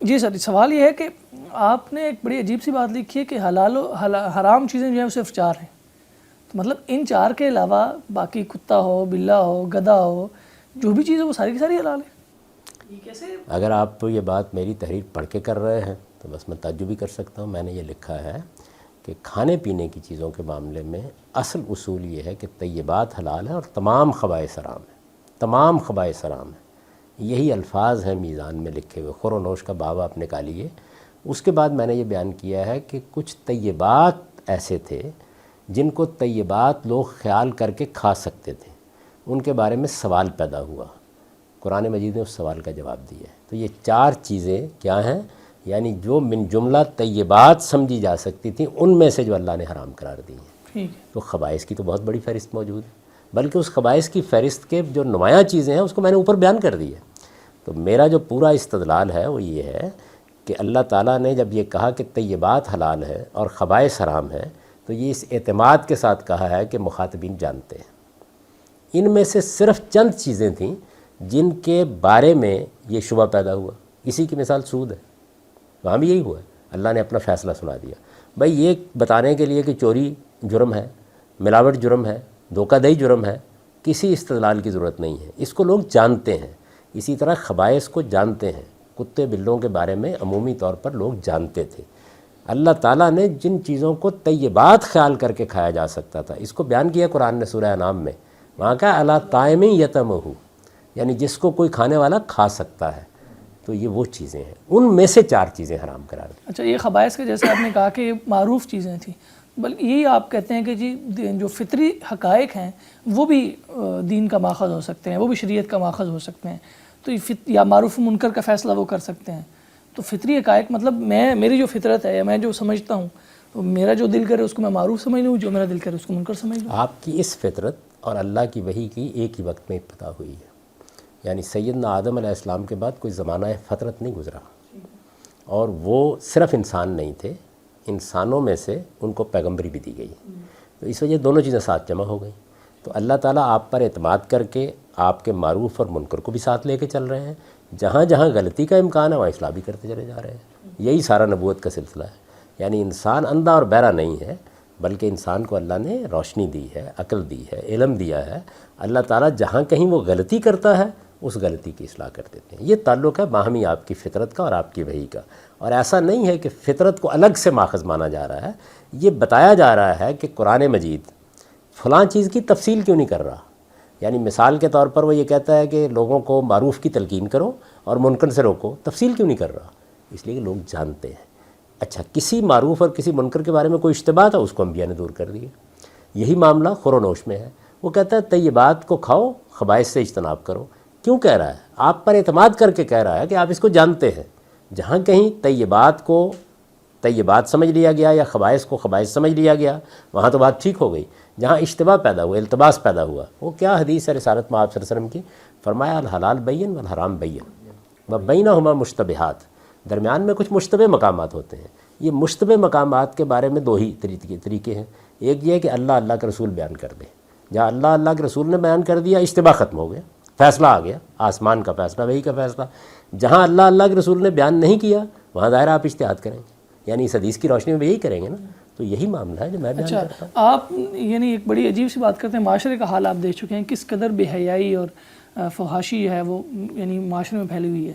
جی سر، سوال یہ ہے کہ آپ نے ایک بڑی عجیب سی بات لکھی ہے کہ حلال و حرام چیزیں جو ہیں وہ صرف 4 ہیں، تو مطلب ان 4 کے علاوہ باقی کتا ہو، بلا ہو، گدھا ہو، جو بھی چیز ہے وہ ساری کی ساری حلال ہے؟ یہ کیسے؟ اگر آپ یہ بات میری تحریر پڑھ کے کر رہے ہیں تو بس میں تعجب بھی کر سکتا ہوں. میں نے یہ لکھا ہے کہ کھانے پینے کی چیزوں کے معاملے میں اصل اصول یہ ہے کہ طیبات حلال ہیں اور تمام خبائث حرام ہیں. تمام خبائث حرام ہیں. یہی الفاظ ہیں میزان میں لکھے ہوئے. خور و نوش کا باب آپ نکالیے. اس کے بعد میں نے یہ بیان کیا ہے کہ کچھ طیبات ایسے تھے جن کو طیبات لوگ خیال کر کے کھا سکتے تھے، ان کے بارے میں سوال پیدا ہوا. قرآن مجید نے اس سوال کا جواب دیا ہے. تو یہ 4 چیزیں کیا ہیں؟ یعنی جو من جملہ طیبات سمجھی جا سکتی تھیں ان میں سے جو اللہ نے حرام قرار دی ہیں. تو خبائث کی تو بہت بڑی فہرست موجود ہے، بلکہ اس خبائث کی فہرست کے جو نمایاں چیزیں ہیں اس کو میں نے اوپر بیان کر دی ہے. تو میرا جو پورا استدلال ہے وہ یہ ہے کہ اللہ تعالیٰ نے جب یہ کہا کہ طیبات حلال ہے اور خبائث حرام ہے تو یہ اس اعتماد کے ساتھ کہا ہے کہ مخاطبین جانتے ہیں. ان میں سے صرف چند چیزیں تھیں جن کے بارے میں یہ شبہ پیدا ہوا. اسی کی مثال سود ہے. وہاں بھی یہی ہوا ہے. اللہ نے اپنا فیصلہ سنا دیا. بھائی یہ بتانے کے لیے کہ چوری جرم ہے، ملاوٹ جرم ہے، دھوکہ دہی جرم ہے، کسی استدلال کی ضرورت نہیں ہے. اس کو لوگ جانتے ہیں. اسی طرح خبائث کو جانتے ہیں. کتے بلوں کے بارے میں عمومی طور پر لوگ جانتے تھے. اللہ تعالیٰ نے جن چیزوں کو طیبات خیال کر کے کھایا جا سکتا تھا اس کو بیان کیا قرآن نے سورہ انعام میں. وہاں کا الا طائم یطمہ، یعنی جس کو کوئی کھانے والا کھا سکتا ہے. تو یہ وہ چیزیں ہیں. ان میں سے 4 چیزیں حرام قرار دی. اچھا، یہ خبائث کے جیسے آپ نے کہا کہ یہ معروف چیزیں تھیں، بلکہ یہی آپ کہتے ہیں کہ جی جو فطری حقائق ہیں وہ بھی دین کا ماخذ ہو سکتے ہیں، وہ بھی شریعت کا ماخذ ہو سکتے ہیں. تو یا معروف و منکر کا فیصلہ وہ کر سکتے ہیں. تو فطری حقائق مطلب میری جو فطرت ہے یا میں جو سمجھتا ہوں، تو میرا جو دل کرے اس کو میں معروف سمجھ لوں، جو میرا دل کرے اس کو منکر سمجھ لوں. آپ کی اس فطرت اور اللہ کی وحی کی ایک ہی وقت میں ابتدا ہوئی ہے. یعنی سیدنا آدم علیہ السلام کے بعد کوئی زمانہ فطرت نہیں گزرا، اور وہ صرف انسان نہیں تھے، انسانوں میں سے ان کو پیغمبری بھی دی گئی. تو اس وجہ دونوں چیزیں ساتھ جمع ہو گئیں. تو اللہ تعالیٰ آپ پر اعتماد کر کے آپ کے معروف اور منکر کو بھی ساتھ لے کے چل رہے ہیں. جہاں جہاں غلطی کا امکان ہے وہاں اصلاح بھی کرتے چلے جا رہے ہیں. یہی سارا نبوت کا سلسلہ ہے. یعنی انسان اندھا اور بہرا نہیں ہے، بلکہ انسان کو اللہ نے روشنی دی ہے، عقل دی ہے، علم دیا ہے. اللہ تعالیٰ جہاں کہیں وہ غلطی کرتا ہے اس غلطی کی اصلاح کر دیتے ہیں. یہ تعلق ہے باہمی آپ کی فطرت کا اور آپ کی وحی کا. اور ایسا نہیں ہے کہ فطرت کو الگ سے ماخذ مانا جا رہا ہے. یہ بتایا جا رہا ہے کہ قرآن مجید فلاں چیز کی تفصیل کیوں نہیں کر رہا. یعنی مثال کے طور پر وہ یہ کہتا ہے کہ لوگوں کو معروف کی تلقین کرو اور منکر سے روکو. تفصیل کیوں نہیں کر رہا؟ اس لیے کہ لوگ جانتے ہیں. اچھا، کسی معروف اور کسی منکر کے بارے میں کوئی اشتباہ تھا، اس کو انبیاء نے دور کر دیا. یہی معاملہ خور و نوش میں ہے. وہ کہتا ہے طیبات کو کھاؤ، خبائث سے اجتناب کرو. کیوں کہہ رہا ہے؟ آپ پر اعتماد کر کے کہہ رہا ہے کہ آپ اس کو جانتے ہیں. جہاں کہیں طیبات کو طیبات سمجھ لیا گیا یا خبائث کو خبائث سمجھ لیا گیا وہاں تو بات ٹھیک ہو گئی. جہاں اشتباہ پیدا ہوا، التباس پیدا ہوا، وہ کیا حدیث ہے رسالت میں آپ صلی اللہ علیہ وسلم کی؟ فرمایا الحلال بین والحرام بین وبینہما مشتبہات. درمیان میں کچھ مشتبہ مقامات ہوتے ہیں. یہ مشتبہ مقامات کے بارے میں 2 ہی طریقے ہیں. ایک یہ کہ اللہ اللہ کے رسول بیان کر دے. جہاں اللہ اللہ کے رسول نے بیان کر دیا اشتباہ ختم ہو گیا، فیصلہ آ گیا، آسمان کا فیصلہ، وہی کا فیصلہ. جہاں اللہ اللہ کے رسول نے بیان نہیں کیا وہاں ظاہر آپ اجتہاد کریں گے. یعنی اس حدیث کی روشنی میں یہی کریں گے نا. تو یہی معاملہ ہے جو میں بیان کرتا ہوں. آپ یعنی ایک بڑی عجیب سی بات کرتے ہیں. معاشرے کا حال آپ دیکھ چکے ہیں، کس قدر بے حیائی اور فحاشی ہے وہ یعنی معاشرے میں پھیلی ہوئی ہے.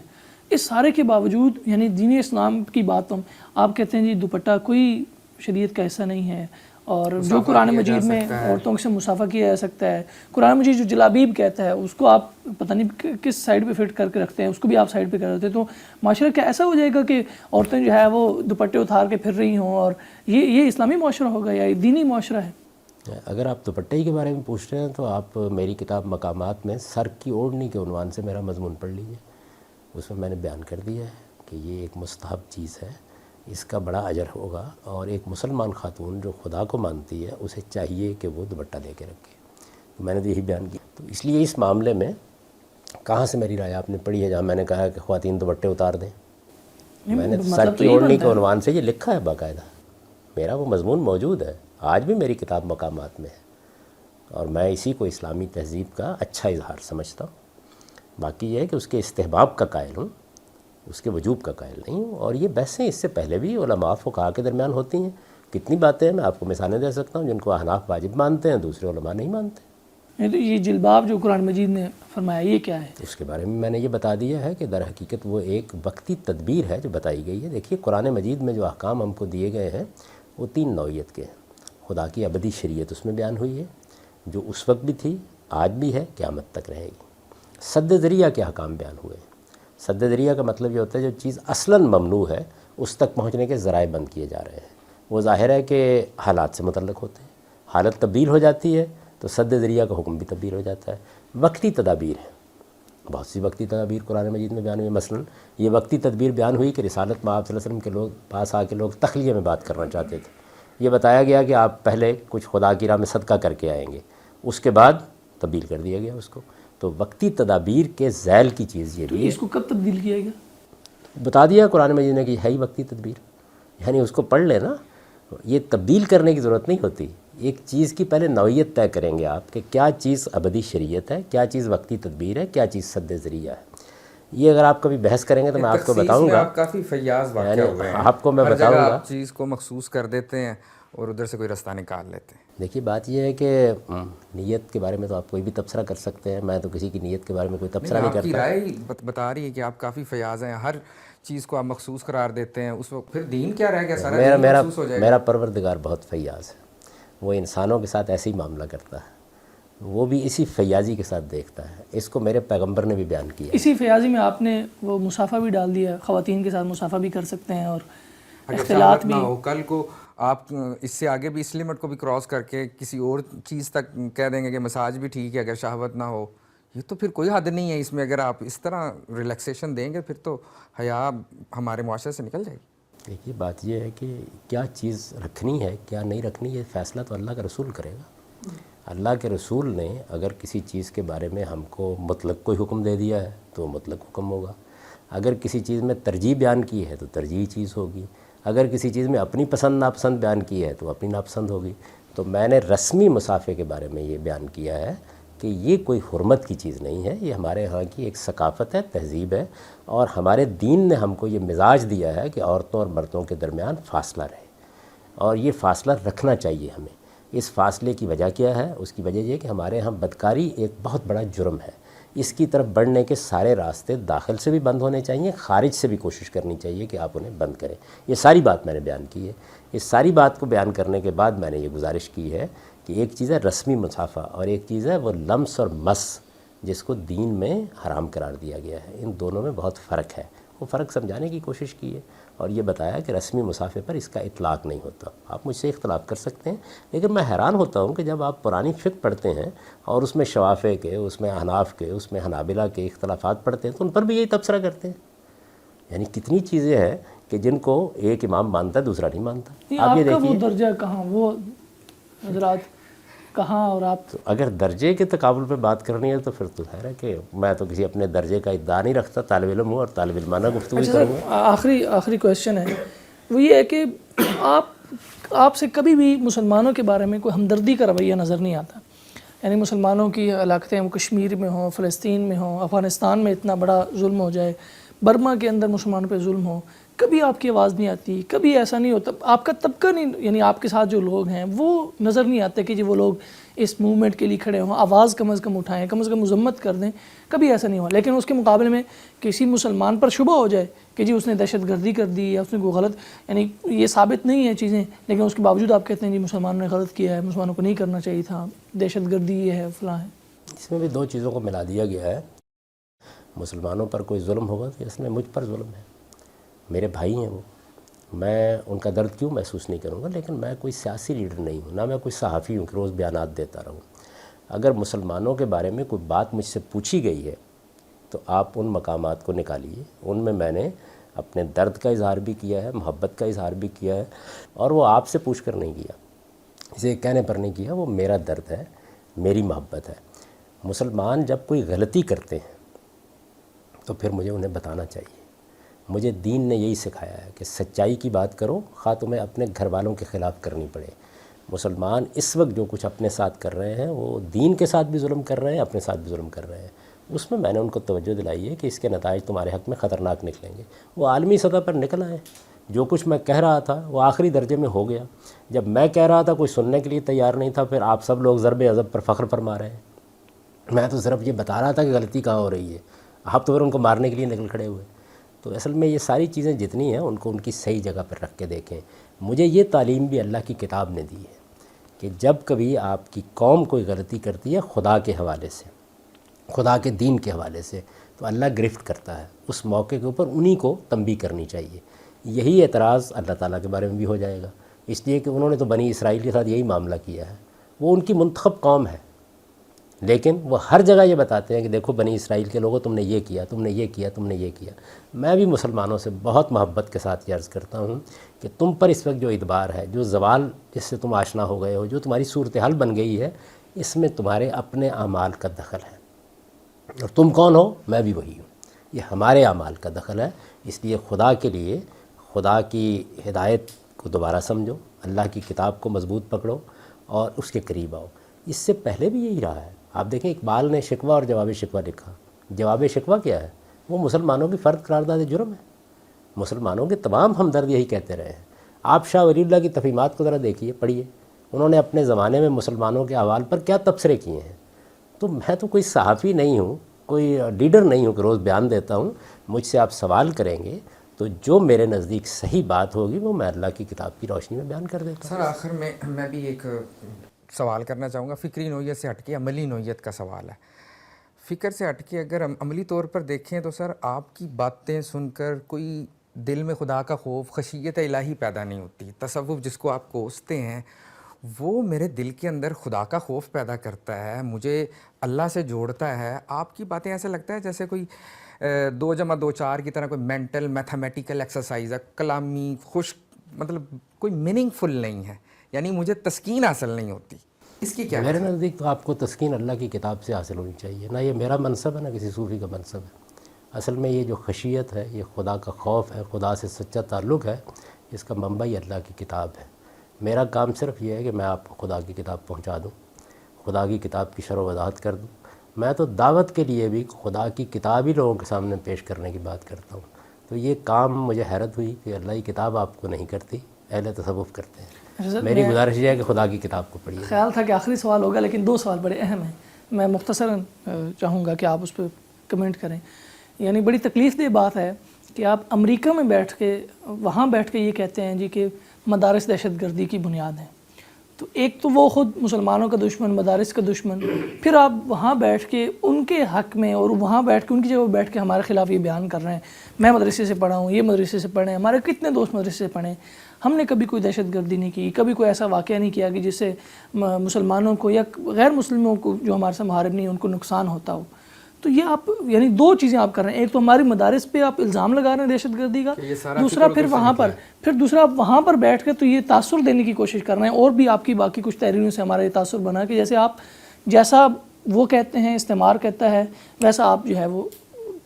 اس سارے کے باوجود یعنی دین اسلام کی بات آپ کہتے ہیں جی دوپٹہ کوئی شریعت کا ایسا نہیں ہے، اور جو قرآن مجید میں عورتوں سے مسافہ کیا جا سکتا ہے. قرآن مجید جو جلابیب کہتا ہے اس کو آپ پتہ نہیں کس سائڈ پہ فٹ کر کے رکھتے ہیں، اس کو بھی آپ سائڈ پہ کر دیتے ہیں. تو معاشرہ کیا ایسا ہو جائے گا کہ عورتیں جو ہے وہ دوپٹے اتار کے پھر رہی ہوں، اور یہ اسلامی معاشرہ ہوگا یا دینی معاشرہ ہے؟ اگر آپ دوپٹے کے بارے میں پوچھ رہے ہیں تو آپ میری کتاب مقامات میں سر کی اوڑھنی کے عنوان سے میرا مضمون پڑھ لیجیے. اس میں نے بیان کر دیا ہے کہ یہ ایک مستحب چیز ہے، اس کا بڑا اجر ہوگا، اور ایک مسلمان خاتون جو خدا کو مانتی ہے اسے چاہیے کہ وہ دوپٹہ لے کے رکھے. تو میں نے تو یہی بیان کیا. تو اس لیے اس معاملے میں کہاں سے میری رائے آپ نے پڑھی ہے جہاں میں نے کہا ہے کہ خواتین دوپٹے اتار دیں؟ میں نے سر کی اوڑھنی کے عنوان سے یہ لکھا ہے باقاعدہ. میرا وہ مضمون موجود ہے، آج بھی میری کتاب مقامات میں ہے، اور میں اسی کو اسلامی تہذیب کا اچھا اظہار سمجھتا ہوں. باقی یہ ہے کہ اس کے استحباب کا قائل ہوں، اس کے وجوب کا قائل نہیں ہوں. اور یہ بحثیں اس سے پہلے بھی علماء فقہاء کے درمیان ہوتی ہیں. کتنی باتیں ہیں، میں آپ کو مثالیں دے سکتا ہوں جن کو احناف واجب مانتے ہیں، دوسرے علماء نہیں مانتے. یہ جلباب جو قرآن مجید نے فرمایا یہ کیا ہے؟ اس کے بارے میں نے یہ بتا دیا ہے کہ در حقیقت وہ ایک وقتی تدبیر ہے جو بتائی گئی ہے. دیکھیے قرآن مجید میں جو احکام ہم کو دیے گئے ہیں وہ 3 نوعیت کے ہیں. خدا کی ابدی شریعت اس میں بیان ہوئی ہے جو اس وقت بھی تھی، آج بھی ہے، قیامت تک رہے گی. سد ذریعہ کے احکام بیان ہوئے ہیں. سد ذریعہ کا مطلب یہ ہوتا ہے جو چیز اصلاً ممنوع ہے اس تک پہنچنے کے ذرائع بند کیے جا رہے ہیں. وہ ظاہر ہے کہ حالات سے متعلق ہوتے ہیں. حالت تبدیل ہو جاتی ہے تو سد ذریعہ کا حکم بھی تبدیل ہو جاتا ہے. وقتی تدابیر ہے، بہت سی وقتی تدابیر قرآن مجید میں بیان ہوئی. مثلا یہ وقتی تدبیر بیان ہوئی کہ رسالت میں آپ صلی اللہ علیہ وسلم کے لوگ پاس آ کے لوگ تخلیہ میں بات کرنا چاہتے تھے. یہ بتایا گیا کہ آپ پہلے کچھ خدا کی راہ میں صدقہ کر کے آئیں گے، اس کے بعد تبدیل کر دیا گیا اس کو. تو وقتی تدابیر کے ذیل کی چیز یہ بھی ہے. اس کو کب تبدیل کیا گیا؟ بتا دیا قرآن مجید نے کہ ہے ہی وقتی تدبیر. یعنی اس کو پڑھ لیں نا، یہ تبدیل کرنے کی ضرورت نہیں ہوتی. ایک چیز کی پہلے نوعیت طے کریں گے آپ کہ کیا چیز ابدی شریعت ہے، کیا چیز وقتی تدبیر ہے، کیا چیز سد ذریعہ ہے. یہ اگر آپ کبھی بحث کریں گے تو میں آپ کو بتاؤں گا. آپ کافی فیاض واقع ہوئے ہیں. آپ کو میں ہر بتاؤں جگہ گا. آپ چیز کو مخصوص کر دیتے ہیں اور ادھر سے کوئی رستہ نکال لیتے ہیں. دیکھیے بات یہ ہے کہ نیت کے بارے میں تو آپ کوئی بھی تبصرہ کر سکتے ہیں. میں تو کسی کی نیت کے بارے میں کوئی تبصرہ نہیں آپ کی کرتا. رائے بتا رہی ہے کہ آپ کافی فیاض ہیں، ہر چیز کو آپ مخصوص قرار دیتے ہیں. اس وقت پھر دین کیا رہ گیا؟ سارا دین مخصوص ہو جائے گا. میرا پروردگار بہت فیاض ہے. وہ انسانوں کے ساتھ ایسے ہی معاملہ کرتا ہے، وہ بھی اسی فیاضی کے ساتھ دیکھتا ہے. اس کو میرے پیغمبر نے بھی بیان کیا. اسی فیاضی میں آپ نے وہ مسافہ بھی ڈال دیا، خواتین کے ساتھ مسافہ بھی کر سکتے ہیں اور اختلاط بھی. نہ ہو کل کو آپ اس سے آگے بھی اس لمٹ کو بھی کراس کر کے کسی اور چیز تک کہہ دیں گے کہ مساج بھی ٹھیک ہے اگر شہوت نہ ہو. یہ تو پھر کوئی حد نہیں ہے اس میں. اگر آپ اس طرح ریلیکسیشن دیں گے پھر تو حیا ہمارے معاشرے سے نکل جائے گی. دیکھیے بات یہ ہے کہ کیا چیز رکھنی ہے کیا نہیں رکھنی، یہ فیصلہ تو اللہ کا رسول کرے گا. اللہ کے رسول نے اگر کسی چیز کے بارے میں ہم کو مطلق کوئی حکم دے دیا ہے تو مطلق حکم ہوگا. اگر کسی چیز میں ترجیح بیان کی ہے تو ترجیحی چیز ہوگی. اگر کسی چیز میں اپنی پسند ناپسند بیان کی ہے تو اپنی ناپسند ہوگی. تو میں نے رسمی مسافے کے بارے میں یہ بیان کیا ہے کہ یہ کوئی حرمت کی چیز نہیں ہے، یہ ہمارے ہاں کی ایک ثقافت ہے، تہذیب ہے. اور ہمارے دین نے ہم کو یہ مزاج دیا ہے کہ عورتوں اور مردوں کے درمیان فاصلہ رہے، اور یہ فاصلہ رکھنا چاہیے ہمیں. اس فاصلے کی وجہ کیا ہے؟ اس کی وجہ یہ کہ ہمارے ہاں بدکاری ایک بہت بڑا جرم ہے. اس کی طرف بڑھنے کے سارے راستے داخل سے بھی بند ہونے چاہیے، خارج سے بھی کوشش کرنی چاہیے کہ آپ انہیں بند کریں. یہ ساری بات میں نے بیان کی ہے. اس ساری بات کو بیان کرنے کے بعد میں نے یہ گزارش کی ہے کہ ایک چیز ہے رسمی مسافہ اور ایک چیز ہے وہ لمس اور مس جس کو دین میں حرام قرار دیا گیا ہے. ان دونوں میں بہت فرق ہے. وہ فرق سمجھانے کی کوشش کی ہے اور یہ بتایا کہ رسمی مسافے پر اس کا اطلاق نہیں ہوتا. آپ مجھ سے اختلاف کر سکتے ہیں، لیکن میں حیران ہوتا ہوں کہ جب آپ پرانی فقہ پڑھتے ہیں اور اس میں شوافع کے، اس میں احناف کے، اس میں حنابلہ کے اختلافات پڑھتے ہیں تو ان پر بھی یہی تبصرہ کرتے ہیں. یعنی کتنی چیزیں ہیں کہ جن کو ایک امام مانتا ہے دوسرا نہیں مانتا. آپ یہ دیکھیے وہ درجہ کہاں، وہ حضرات کہاں، اور آپ اگر درجے کے تقابل پہ بات کرنی ہے تو پھر تو ہے کہ میں تو کسی اپنے درجے کا ادعا نہیں رکھتا، طالب علم ہوں اور طالب علمانہ گفتگو کروں گا. آخری کویشچن ہے وہ یہ ہے کہ آپ سے کبھی بھی مسلمانوں کے بارے میں کوئی ہمدردی کا رویہ نظر نہیں آتا. یعنی مسلمانوں کی علاقتیں وہ کشمیر میں ہوں، فلسطین میں ہوں، افغانستان میں اتنا بڑا ظلم ہو جائے، برما کے اندر مسلمانوں پہ ظلم ہو، کبھی آپ کی آواز نہیں آتی، کبھی ایسا نہیں ہوتا. آپ کا طبقہ نہیں، یعنی آپ کے ساتھ جو لوگ ہیں وہ نظر نہیں آتے کہ جی وہ لوگ اس موومنٹ کے لیے کھڑے ہوں، آواز کم از کم اٹھائیں، کم از کم مذمت کر دیں. کبھی ایسا نہیں ہوا. لیکن اس کے مقابلے میں کسی مسلمان پر شبہ ہو جائے کہ جی اس نے دہشت گردی کر دی یا اس نے کوئی غلط، یعنی یہ ثابت نہیں ہے چیزیں، لیکن اس کے باوجود آپ کہتے ہیں جی مسلمانوں نے غلط کیا ہے، مسلمانوں کو نہیں کرنا چاہیے تھا، دہشت گردی یہ ہے فلاں ہے. اس میں بھی دو چیزوں کو ملا دیا گیا ہے. مسلمانوں پر کوئی ظلم ہوگا تو اس میں مجھ پر ظلم ہے. میرے بھائی ہیں وہ، میں ان کا درد کیوں محسوس نہیں کروں گا؟ لیکن میں کوئی سیاسی لیڈر نہیں ہوں، نہ میں کوئی صحافی ہوں کہ روز بیانات دیتا رہوں. اگر مسلمانوں کے بارے میں کوئی بات مجھ سے پوچھی گئی ہے تو آپ ان مقامات کو نکالیے. ان میں نے اپنے درد کا اظہار بھی کیا ہے، محبت کا اظہار بھی کیا ہے، اور وہ آپ سے پوچھ کر نہیں کیا، اسے کہنے پر نہیں کیا. وہ میرا درد ہے، میری محبت ہے. مسلمان جب کوئی غلطی کرتے ہیں تو پھر مجھے انہیں بتانا چاہیے. مجھے دین نے یہی سکھایا ہے کہ سچائی کی بات کرو، خواہ تمہیں اپنے گھر والوں کے خلاف کرنی پڑے. مسلمان اس وقت جو کچھ اپنے ساتھ کر رہے ہیں وہ دین کے ساتھ بھی ظلم کر رہے ہیں، اپنے ساتھ بھی ظلم کر رہے ہیں. اس میں نے ان کو توجہ دلائی ہے کہ اس کے نتائج تمہارے حق میں خطرناک نکلیں گے. وہ عالمی سطح پر نکل آئے. جو کچھ میں کہہ رہا تھا وہ آخری درجے میں ہو گیا. جب میں کہہ رہا تھا کوئی سننے کے لیے تیار نہیں تھا. پھر آپ سب لوگ ضرب عضب پر فخر فرما رہے ہیں. میں تو صرف یہ بتا رہا تھا کہ غلطی کہاں ہو رہی ہے. آپ تو پھر ان کو مارنے کے لیے نکل کھڑے ہوئے. تو اصل میں یہ ساری چیزیں جتنی ہیں ان کو ان کی صحیح جگہ پر رکھ کے دیکھیں. مجھے یہ تعلیم بھی اللہ کی کتاب نے دی ہے کہ جب کبھی آپ کی قوم کوئی غلطی کرتی ہے خدا کے حوالے سے, خدا کے دین کے حوالے سے, تو اللہ گرفت کرتا ہے. اس موقع کے اوپر انہی کو تنبیہ کرنی چاہیے. یہی اعتراض اللہ تعالیٰ کے بارے میں بھی ہو جائے گا, اس لیے کہ انہوں نے تو بنی اسرائیل کے ساتھ یہی معاملہ کیا ہے. وہ ان کی منتخب قوم ہے, لیکن وہ ہر جگہ یہ بتاتے ہیں کہ دیکھو بنی اسرائیل کے لوگوں تم نے یہ کیا, تم نے یہ کیا, تم نے یہ کیا. میں بھی مسلمانوں سے بہت محبت کے ساتھ یہ عرض کرتا ہوں کہ تم پر اس وقت جو ادبار ہے, جو زوال جس سے تم آشنا ہو گئے ہو, جو تمہاری صورتحال بن گئی ہے, اس میں تمہارے اپنے اعمال کا دخل ہے. اور تم کون ہو؟ میں بھی وہی ہوں. یہ ہمارے اعمال کا دخل ہے. اس لیے خدا کے لیے خدا کی ہدایت کو دوبارہ سمجھو, اللہ کی کتاب کو مضبوط پکڑو اور اس کے قریب آؤ. اس سے پہلے بھی یہی رہا ہے. آپ دیکھیں اقبال نے شکوہ اور جواب شکوہ لکھا. جواب شکوہ کیا ہے؟ وہ مسلمانوں کی فرد قرارداد جرم ہے. مسلمانوں کے تمام ہمدرد یہی کہتے رہے ہیں. آپ شاہ ولی اللہ کی تفہیمات کو ذرا دیکھیے, پڑھیے. انہوں نے اپنے زمانے میں مسلمانوں کے احوال پر کیا تبصرے کیے ہیں. تو میں تو کوئی صحافی نہیں ہوں, کوئی لیڈر نہیں ہوں کہ روز بیان دیتا ہوں. مجھ سے آپ سوال کریں گے تو جو میرے نزدیک صحیح بات ہوگی وہ میں اللہ کی کتاب کی روشنی میں بیان کر دیتا ہوں. سر آخر میں بھی ایک سوال کرنا چاہوں گا. فکری نوعیت سے ہٹ کے عملی نوعیت کا سوال ہے. فکر سے ہٹ کے اگر ہم عملی طور پر دیکھیں تو سر آپ کی باتیں سن کر کوئی دل میں خدا کا خوف, خشیت الہی پیدا نہیں ہوتی. تصوف جس کو آپ کوستے ہیں وہ میرے دل کے اندر خدا کا خوف پیدا کرتا ہے, مجھے اللہ سے جوڑتا ہے. آپ کی باتیں ایسے لگتا ہے جیسے کوئی 2+2=4 کی طرح کوئی مینٹل میتھمیٹیکل ایکسرسائز ہے, کلامی خشک, مطلب کوئی میننگ فل نہیں ہے. یعنی مجھے تسکین حاصل نہیں ہوتی. اس کی کیا میرے نزدیک تو آپ کو تسکین اللہ کی کتاب سے حاصل ہونی چاہیے. نہ یہ میرا منصب ہے, نہ کسی صوفی کا منصب ہے. اصل میں یہ جو خشیت ہے, یہ خدا کا خوف ہے, خدا سے سچا تعلق ہے, اس کا منبع ہی اللہ کی کتاب ہے. میرا کام صرف یہ ہے کہ میں آپ کو خدا کی کتاب پہنچا دوں, خدا کی کتاب کی شرح و وضاحت کر دوں. میں تو دعوت کے لیے بھی خدا کی کتاب ہی لوگوں کے سامنے پیش کرنے کی بات کرتا ہوں. تو یہ کام مجھے حیرت ہوئی کہ اللہ کی کتاب آپ کو نہیں کرتی, اہل تصوف کرتے ہیں. میری گزارش یہ ہے کہ خدا کی کتاب کو پڑھیے. خیال تھا کہ آخری سوال ہوگا, لیکن 2 سوال بڑے اہم ہیں. میں مختصراً چاہوں گا کہ آپ اس پہ کمنٹ کریں. یعنی بڑی تکلیف دہ بات ہے کہ آپ امریکہ میں بیٹھ کے, وہاں بیٹھ کے یہ کہتے ہیں جی کہ مدارس دہشت گردی کی بنیاد ہیں. تو ایک تو وہ خود مسلمانوں کا دشمن, مدارس کا دشمن, پھر آپ وہاں بیٹھ کے ان کے حق میں اور وہاں بیٹھ کے ان کی جگہ بیٹھ کے ہمارے خلاف یہ بیان کر رہے ہیں. میں مدرسے سے پڑھا ہوں, یہ مدرسے سے پڑھے ہیں, ہمارے کتنے دوست مدرسے سے پڑھے ہیں. ہم نے کبھی کوئی دہشت گردی نہیں کی, کبھی کوئی ایسا واقعہ نہیں کیا کہ جس سے مسلمانوں کو یا غیر مسلموں کو جو ہمارے سے محارب نہیں ان کو نقصان ہوتا ہو. تو یہ آپ یعنی 2 چیزیں آپ کر رہے ہیں. ایک تو ہماری مدارس پہ آپ الزام لگا رہے ہیں دہشت گردی کا, دوسرا پھر وہاں پر دوسرا آپ وہاں پر بیٹھ کے تو یہ تاثر دینے کی کوشش کر رہے ہیں. اور بھی آپ کی باقی کچھ تحریروں سے ہمارا یہ تاثر بنا کہ جیسے آپ جیسا وہ کہتے ہیں, استعمار کہتا ہے, ویسا آپ جو ہے وہ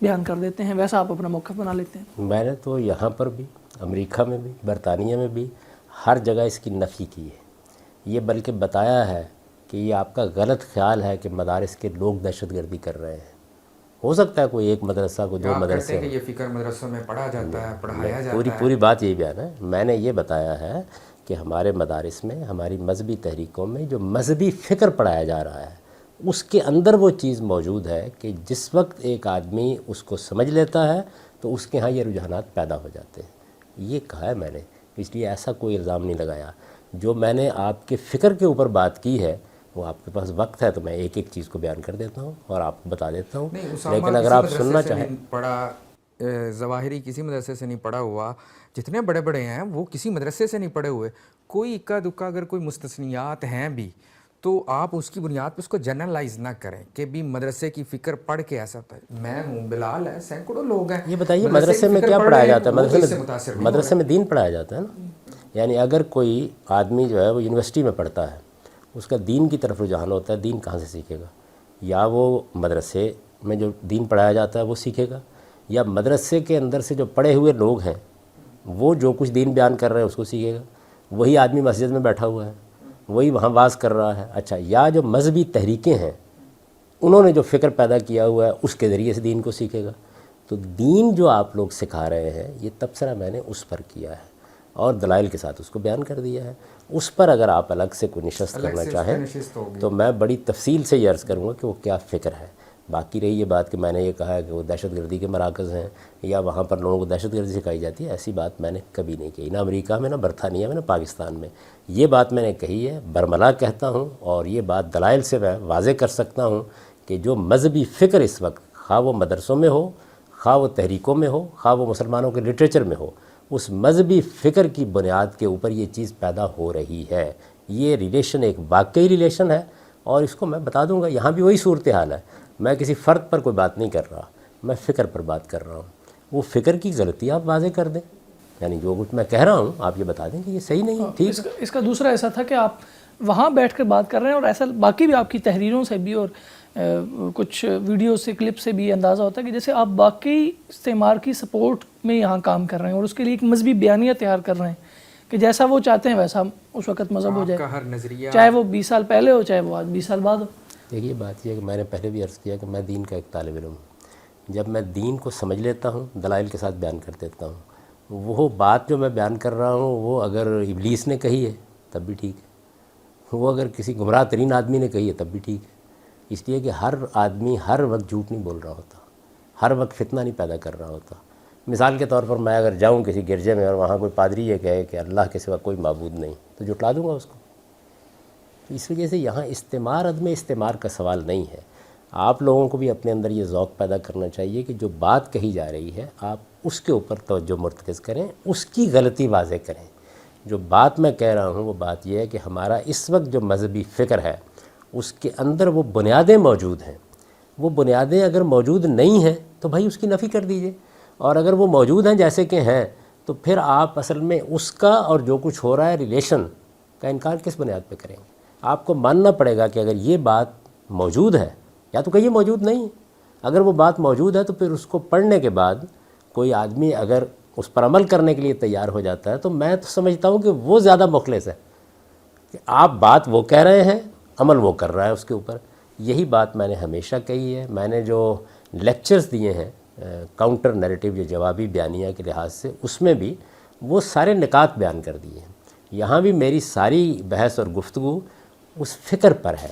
بیان کر دیتے ہیں, ویسا آپ اپنا موقف بنا لیتے ہیں. میں نے تو یہاں پر بھی, امریکہ میں بھی, برطانیہ میں بھی ہر جگہ اس کی نفی کی ہے. یہ بلکہ بتایا ہے کہ یہ آپ کا غلط خیال ہے کہ مدارس کے لوگ دہشت گردی کر رہے ہیں. ہو سکتا ہے کوئی ایک مدرسہ, کوئی 2 مدرسے, یہ فکر مدرسوں میں پڑھا جاتا ہے, پڑھایا جاتا ہے. پوری بات یہی بیان ہے. میں نے یہ بتایا ہے کہ ہمارے مدارس میں, ہماری مذہبی تحریکوں میں جو مذہبی فکر پڑھایا جا رہا ہے اس کے اندر وہ چیز موجود ہے کہ جس وقت ایک آدمی اس کو سمجھ لیتا ہے تو اس کے ہاں یہ رجحانات پیدا ہو جاتے ہیں. یہ کہا ہے میں نے, اس لیے ایسا کوئی الزام نہیں لگایا. جو میں نے آپ کے فکر کے اوپر بات کی ہے وہ آپ کے پاس وقت ہے تو میں ایک ایک چیز کو بیان کر دیتا ہوں اور آپ کو بتا دیتا ہوں. لیکن اگر آپ سننا چاہیں, پڑھا ظواہری کسی مدرسے سے نہیں پڑھا ہوا, جتنے بڑے بڑے ہیں وہ کسی مدرسے سے نہیں پڑھے ہوئے. کوئی اکا دکا اگر کوئی مستثنیات ہیں بھی تو آپ اس کی بنیاد پہ اس کو جنرلائز نہ کریں کہ بھی مدرسے کی فکر پڑھ کے ایسا ہوتا ہے. میں ہوں, بلال ہے, سینکڑوں لوگ ہیں. یہ بتائیے مدرسے میں کیا پڑھایا جاتا ہے؟ مدرسے میں دین پڑھایا جاتا ہے نا. یعنی اگر کوئی آدمی جو ہے وہ یونیورسٹی میں پڑھتا ہے, اس کا دین کی طرف رجحان ہوتا ہے, دین کہاں سے سیکھے گا؟ یا وہ مدرسے میں جو دین پڑھایا جاتا ہے وہ سیکھے گا, یا مدرسے کے اندر سے جو پڑھے ہوئے لوگ ہیں وہ جو کچھ دین بیان کر رہے ہیں اس کو سیکھے گا. وہی آدمی مسجد میں بیٹھا ہوا ہے, وہی وہاں واز کر رہا ہے. اچھا, یا جو مذہبی تحریکیں ہیں انہوں نے جو فکر پیدا کیا ہوا ہے اس کے ذریعے سے دین کو سیکھے گا. تو دین جو آپ لوگ سکھا رہے ہیں یہ تبصرہ میں نے اس پر کیا ہے اور دلائل کے ساتھ اس کو بیان کر دیا ہے. اس پر اگر آپ الگ سے کوئی نشست کرنا چاہیں تو میں بڑی تفصیل سے یہ عرض کروں گا کہ وہ کیا فکر ہے. باقی رہی یہ بات کہ میں نے یہ کہا ہے کہ وہ دہشت گردی کے مراکز ہیں یا وہاں پر لوگوں کو دہشت گردی سکھائی جاتی ہے، ایسی بات میں نے کبھی نہیں کہی، نہ امریکہ میں، نہ برطانیہ میں، نہ پاکستان میں. یہ بات میں نے کہی ہے، برملا کہتا ہوں، اور یہ بات دلائل سے میں واضح کر سکتا ہوں کہ جو مذہبی فکر اس وقت خواہ وہ مدرسوں میں ہو، خواہ وہ تحریکوں میں ہو، خواہ وہ مسلمانوں کے لٹریچر میں ہو، اس مذہبی فکر کی بنیاد کے اوپر یہ چیز پیدا ہو رہی ہے. یہ ریلیشن ایک واقعی ریلیشن ہے، اور اس کو میں بتا دوں گا. یہاں بھی وہی صورتحال ہے. میں کسی فرد پر کوئی بات نہیں کر رہا، میں فکر پر بات کر رہا ہوں. وہ فکر کی غلطی آپ واضح کر دیں، یعنی جو کچھ میں کہہ رہا ہوں آپ یہ بتا دیں کہ یہ صحیح نہیں ہے. ٹھیک. اس کا دوسرا ایسا تھا کہ آپ وہاں بیٹھ کر بات کر رہے ہیں، اور ایسا باقی بھی آپ کی تحریروں سے بھی اور کچھ ویڈیو سے کلپ سے بھی اندازہ ہوتا ہے کہ جیسے آپ باقی استعمار کی سپورٹ میں یہاں کام کر رہے ہیں اور اس کے لیے ایک مذہبی بیانیہ تیار کر رہے ہیں کہ جیسا وہ چاہتے ہیں ویسا اس وقت مذہب ہو جائے، ہر نظریہ چاہے وہ 20 سال پہلے ہو چاہے وہ آج 20 سال بعد ہو. دیکھیے بات یہ ہے کہ میں نے پہلے بھی عرض کیا کہ میں دین کا ایک طالب علم ہوں. جب میں دین کو سمجھ لیتا ہوں دلائل کے ساتھ بیان کر دیتا ہوں. وہ بات جو میں بیان کر رہا ہوں وہ اگر ابلیس نے کہی ہے تب بھی ٹھیک ہے، وہ اگر کسی گمراہ ترین آدمی نے کہی ہے تب بھی ٹھیک ہے. اس لیے کہ ہر آدمی ہر وقت جھوٹ نہیں بول رہا ہوتا، ہر وقت فتنہ نہیں پیدا کر رہا ہوتا. مثال کے طور پر میں اگر جاؤں کسی گرجے میں اور وہاں کوئی پادری یہ کہے کہ اللہ کے سوا کوئی معبود نہیں تو جھٹلا دوں گا اس کو. اس وجہ سے یہاں استعمار عدم استعمار کا سوال نہیں ہے. آپ لوگوں کو بھی اپنے اندر یہ ذوق پیدا کرنا چاہیے کہ جو بات کہی جا رہی ہے آپ اس کے اوپر توجہ مرتکز کریں، اس کی غلطی واضح کریں. جو بات میں کہہ رہا ہوں وہ بات یہ ہے کہ ہمارا اس وقت جو مذہبی فکر ہے اس کے اندر وہ بنیادیں موجود ہیں. وہ بنیادیں اگر موجود نہیں ہیں تو بھائی اس کی نفی کر دیجئے، اور اگر وہ موجود ہیں جیسے کہ ہیں تو پھر آپ اصل میں اس کا اور جو کچھ ہو رہا ہے ریلیشن کا انکار کس بنیاد پہ کریں گے؟ آپ کو ماننا پڑے گا کہ اگر یہ بات موجود ہے، یا تو کہیے موجود نہیں ہے. اگر وہ بات موجود ہے تو پھر اس کو پڑھنے کے بعد کوئی آدمی اگر اس پر عمل کرنے کے لیے تیار ہو جاتا ہے تو میں تو سمجھتا ہوں کہ وہ زیادہ مخلص ہے کہ آپ بات وہ کہہ رہے ہیں عمل وہ کر رہا ہے اس کے اوپر. یہی بات میں نے ہمیشہ کہی ہے. میں نے جو لیکچرز دیے ہیں کاؤنٹر نیریٹو یا جوابی بیانیہ کے لحاظ سے، اس میں بھی وہ سارے نکات بیان کر دیے ہیں. یہاں بھی میری ساری بحث اور گفتگو اس فکر پر ہے.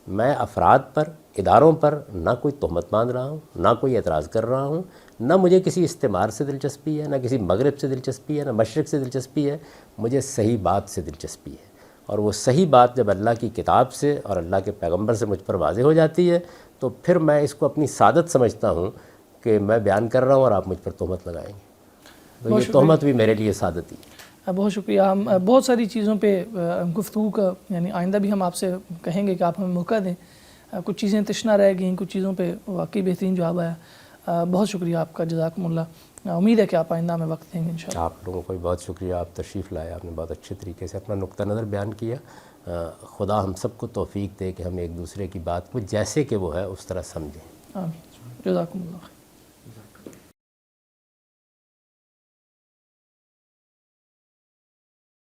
میں افراد پر، اداروں پر نہ کوئی تہمت باندھ رہا ہوں، نہ کوئی اعتراض کر رہا ہوں، نہ مجھے کسی استعمار سے دلچسپی ہے، نہ کسی مغرب سے دلچسپی ہے، نہ مشرق سے دلچسپی ہے. مجھے صحیح بات سے دلچسپی ہے، اور وہ صحیح بات جب اللہ کی کتاب سے اور اللہ کے پیغمبر سے مجھ پر واضح ہو جاتی ہے تو پھر میں اس کو اپنی سعادت سمجھتا ہوں کہ میں بیان کر رہا ہوں اور آپ مجھ پر تہمت لگائیں گے. تو یہ تہمت بھی میرے لیے سعادت ہی ہے. بہت شکریہ. ہم بہت ساری چیزوں پہ گفتگو کا یعنی آئندہ بھی ہم آپ سے کہیں گے کہ آپ ہمیں موقع دیں. کچھ چیزیں تشنا رہ گئیں، کچھ چیزوں پہ واقعی بہترین جواب آیا. بہت شکریہ آپ کا، جزاکم اللہ. امید ہے کہ آپ آئندہ میں وقت دیں گے انشاءاللہ. آپ لوگوں کو بھی بہت شکریہ، آپ تشریف لائے، آپ نے بہت اچھے طریقے سے اپنا نقطہ نظر بیان کیا. خدا ہم سب کو توفیق دے کہ ہم ایک دوسرے کی بات کو جیسے کہ وہ ہے اس طرح سمجھیں. آمین. جزاکم اللہ.